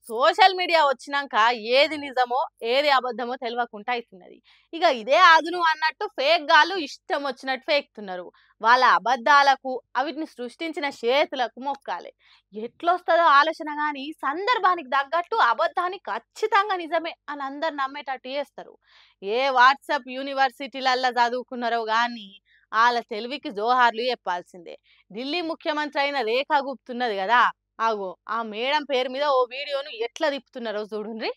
Social media వచ్చినాక ఏది నిజమో ఏది అబద్ధమో తెలియకుండా అవుతున్నది. ఇక ఇదే అదును అన్నట్టు ఫేక్ గాళ్ళు ఇష్టం వచ్చినట్టు ఫేక్తున్నారు. వాళ్ళ అబద్ధాలకు అవిటిని సృష్టించిన చేతులకు మొక్కాలి. ఎట్లొస్తుందో ఆలోచన కానీ సందర్భానికి తగ్గట్టు అబద్ధాన్ని ఖచ్చితంగా నిజమే అని అందరు నమ్మేటట్టు చేస్తారు. ఏ వాట్సాప్ యూనివర్సిటీలల్లో చదువుకున్నారో కానీ వాళ్ళ తెలివికి జోహార్లు చెప్పాల్సిందే. ఢిల్లీ ముఖ్యమంత్రి అయిన రేఖా గుప్తా ఉన్నది కదా, ఆగో ఆ మేడం పేరు మీద ఓ వీడియోను ఎట్లా తిప్పుతున్నారో చూడండి.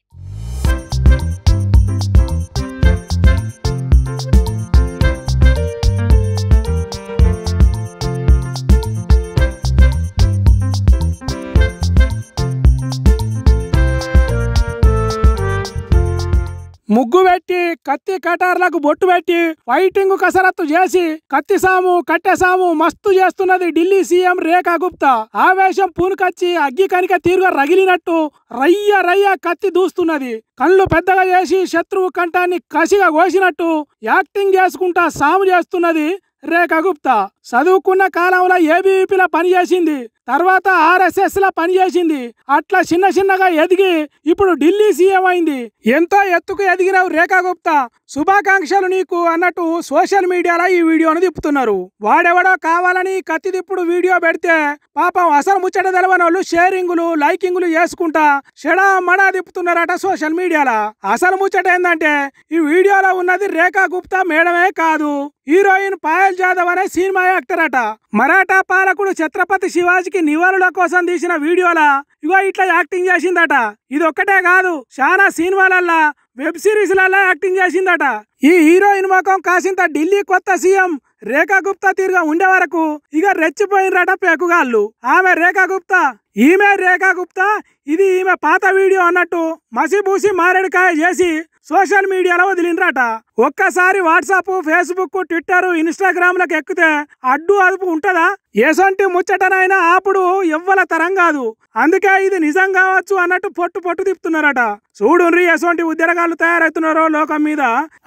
ముగ్గు పెట్టి కత్తి కటార్లకు బొట్టు పెట్టి ఫైటింగ్ కసరత్తు చేసి కత్తి సాము కట్టె సాము మస్తు చేస్తున్నది ఢిల్లీ సీఎం రేఖా గుప్తా. ఆవేశం పూనుకొచ్చి అగ్గి కనిక తీరుగా రగిలినట్టు రయ్య రయ్య కత్తి దూస్తున్నది. కళ్ళు పెద్దగా చేసి శత్రువు కంఠాన్ని కసిగా కోసినట్టు యాక్టింగ్ చేసుకుంటా సాము చేస్తున్నది రేఖా గుప్తా. చదువుకున్న కాలంలో ఏబీవీపీలో పనిచేసింది, తర్వాత ఆర్ఎస్ఎస్ లా పనిచేసింది. అట్లా చిన్న చిన్నగా ఎదిగి ఇప్పుడు ఢిల్లీ సీఎం అయింది. ఎంతో ఎత్తుకు ఎదిగినావు రేఖా గుప్తా, శుభాకాంక్షలు నీకు అన్నట్టు సోషల్ మీడియాలో ఈ వీడియోను తిప్పుతున్నారు. వాడెవడో కావాలని కత్తి తిప్పుడు వీడియో పెడితే పాపం అసలు ముచ్చట తెలవని వాళ్ళు షేరింగులు లైకింగులు చేసుకుంటా షడా మడా తిప్పుతున్నారట సోషల్ మీడియాలో. అసలు ముచ్చట ఏందంటే ఈ వీడియోలో ఉన్నది రేఖా గుప్తా మేడమే కాదు, హీరోయిన్ పాయల్ జాదవ్ అనే సినిమా యాక్టర్ అట. మరాఠా పాలకుడు ఛత్రపతి శివాజీకి నివాళుల కోసం తీసిన వీడియోలా ఇగో ఇట్లా యాక్టింగ్ చేసిందట. ఇది ఒక్కటే కాదు, చాలా సినిమాలల్లా వెబ్ సిరీస్లల్లా యాక్టింగ్ చేసిందట. ఈ హీరోయిన్ ముఖం కాసింత ఢిల్లీ కొత్త సీఎం రేఖా గుప్తా తీరుగా ఉండే వరకు ఇక రెచ్చిపోయినరట పేకుగాళ్ళు. ఆమె రేఖా గుప్తా, ఈమె రేఖా గుప్తా, ఇది ఈమె పాత వీడియో అన్నట్టు మసిబూసి మారేడుకాయ చేసి సోషల్ మీడియాలో వదిలినరట. ఒక్కసారి వాట్సాప్ ఫేస్బుక్ ట్విట్టర్ ఇన్స్టాగ్రామ్ లకు ఎక్కితే అడ్డు అదుపు ఉంటదా? ఏసొంటి ముచ్చటనైనా ఆపుడు ఎవ్వల తరం కాదు. అందుకే ఇది నిజం కావచ్చు అన్నట్టు పొట్టు పొట్టు తిప్పుతున్నారట. చూడుండ్రి ఎసొంటి ఉద్యోగాలు తయారవుతున్నారో లోకం మీద.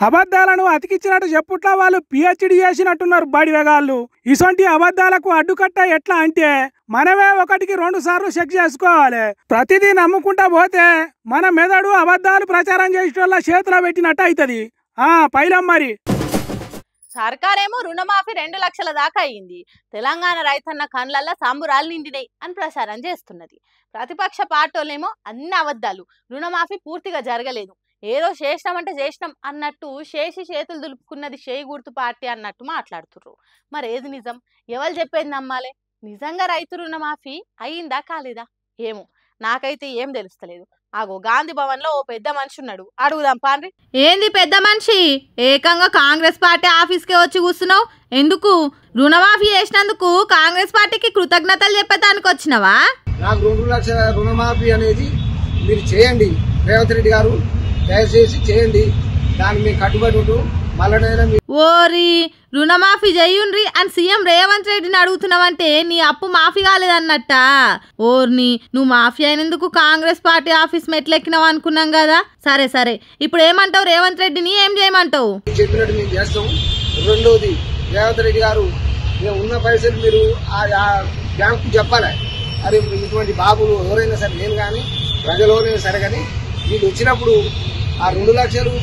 అబద్ధాలను అతికిచ్చినట్టు చెప్పుట్లా వాళ్ళు పిహెచ్డి చేసినట్టున్నారు బడివేగాళ్ళు. ఇసొంటి అబద్ధాలకు అడ్డుకట్ట ఎట్లా అంటే మనమే 1కి 2 సార్లు చెక్ చేసుకోవాలి. ప్రతిదీ నమ్ముకుంటా పోతే మన మెదడు అబద్ధాలు ప్రచారం చేసేటోళ్ళ చేతిలో పెట్టినట్టు అవుతుంది. పైలం మరి సర్కారేమో రుణమాఫీ 2 లక్షల దాకా అయింది, తెలంగాణ రైతన్న కండ్లల్లా సంబురాలు నిండినాయి అని ప్రచారం చేస్తున్నది. ప్రతిపక్ష పార్టీలేమో అన్ని అబద్ధాలు, రుణమాఫీ పూర్తిగా జరగలేదు, ఏదో చేసినామంటే చేసినాం అన్నట్టు చేతులు దులుపుకున్నది చేయి గుర్తు పార్టీ అన్నట్టు మాట్లాడుతుర్రు. మరి ఏది నిజం, ఎవరు చెప్పేది నమ్మాలి? నిజంగా రైతు రుణమాఫీ అయిందా కాలేదా ఏమో, నాకైతే ఏం తెలుస్తలేదు. ఆగో గాంధీ భవన్ లో ఓ పెద్ద మనిషి ఉన్నాడు, అడుగుదాం పాండ్రి. ఏంది పెద్ద మనిషి, ఏకంగా కాంగ్రెస్ పార్టీ ఆఫీస్కే వచ్చి కూర్చున్నావు? ఎందుకు? రుణమాఫీ చేసినందుకు కాంగ్రెస్ పార్టీకి కృతజ్ఞతలు చెప్పేదానికి వచ్చినవా? నాకు 2 లక్షల రుణమాఫీ అనేది మీరు చేయండి రేవంత్ రెడ్డి గారు, దయచేసి చేయండి, దాన్ని మీరు కట్టుబడి ఉంటూ మళ్ళీ ఓరి రుణమాఫీ చెయ్యుండ్రి అని సీఎం రేవంత్ రెడ్డిని అడుగుతున్నావంటే నీ అప్పు మాఫీ కాలేదన్నట్ట. ఓర్ని, నువ్వు మాఫీ అయినందుకు కాంగ్రెస్ పార్టీ ఆఫీస్ మెట్లెక్కినావు అనుకున్నాం కదా. సరే సరే, ఇప్పుడు ఏమంటావు రేవంత్ రెడ్డిని, ఏం చేయమంటావు? చెప్పినట్టు మేము చేస్తాం. రెండోది, రేవంత్ రెడ్డి గారు మేము ఉన్న పైసలు మీరు బ్యాంకు చెప్పాలి. అరే ఇటువంటి బాబులు ఎవరైనా సరే, నేను కానీ ప్రజలు ఎవరైనా సరే కానీ వీళ్ళు వచ్చినప్పుడు ఆ 2 లక్షలు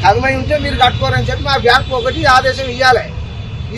కదమై ఉంటే మీరు కట్టుకోరని చెప్పి మా బ్యాంకు ఒకటి ఆదేశం ఇవ్వాలి.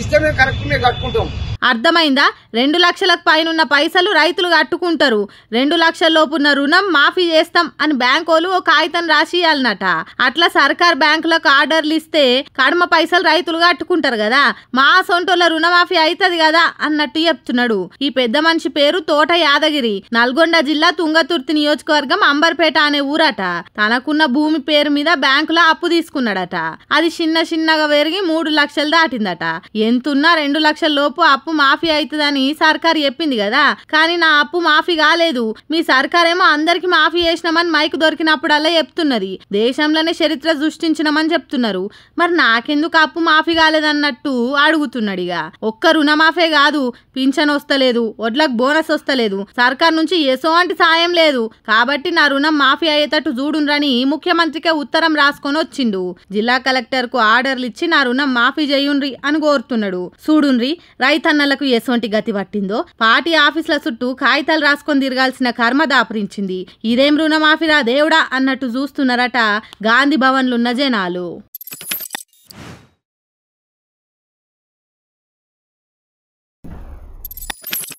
ఇస్తే మేము కరెక్ట్ మేము కట్టుకుంటాం. అర్థమైందా? 2 లక్షలకు పైన పైసలు రైతులు కట్టుకుంటారు. 2 లక్షల లోపున్న రుణం మాఫీ చేస్తాం అని బ్యాంకోలు ఓ కాగితం రాసి ఇవ్వాలన్నట. అట్లా సర్కార్ బ్యాంకులకు ఆర్డర్లు ఇస్తే కడమ పైసలు రైతులు కట్టుకుంటారు కదా. మా సొంటోళ్ళ రుణమాఫీ అవుతుంది కదా అన్నట్టు చెప్తున్నాడు. ఈ పెద్ద మనిషి పేరు తోట యాదగిరి, నల్గొండ జిల్లా తుంగతుర్తి నియోజకవర్గం అంబర్పేట అనే ఊరట. తనకున్న భూమి పేరు మీద బ్యాంకులో అప్పు తీసుకున్నాడట. అది చిన్న చిన్నగా పెరిగి 3 లక్షలు దాటిందట. ఎంతున్నా 2 లక్షల లోపు అప్పు మాఫీ అవుతుందని సర్కారు చెప్పింది కదా, కానీ నా అప్పు మాఫీ కాలేదు. మీ సర్కారేమో అందరికి మాఫీ చేసినామని మైకు దొరికినప్పుడల్లా చెప్తున్నది. దేశంలోనే చరిత్ర సృష్టించినామని చెప్తున్నారు. మరి నాకెందుకు అప్పు మాఫీ కాలేదన్నట్టు అడుగుతున్నాడు. ఇక ఒక్క రుణమాఫీ కాదు, పింఛన్ వస్తలేదు, వడ్లకు బోనస్ వస్తలేదు, సర్కార్ నుంచి ఎసోంటి సాయం లేదు. కాబట్టి నా రుణం మాఫీ అయ్యేటట్టు చూడుండ్రని ముఖ్యమంత్రికే ఉత్తరం రాసుకొని వచ్చిండు. జిల్లా కలెక్టర్ కు ఆర్డర్లు ఇచ్చి నా రుణం మాఫీ చేయుండ్రి అని కోరుతున్నాడు. చూడుండ్రి రైతన్నలకు ఎసోంటి గతి గతి పట్టిందో పార్టీ ఆఫీసుల చుట్టూ కాగితాలు రాసుకొని తిరగాల్సిన కర్మ దాపురించింది. ఇదేం రుణమాఫీరా దేవుడా అన్నట్టు చూస్తున్నారట గాంధీ భవన్లున్న జనాలు.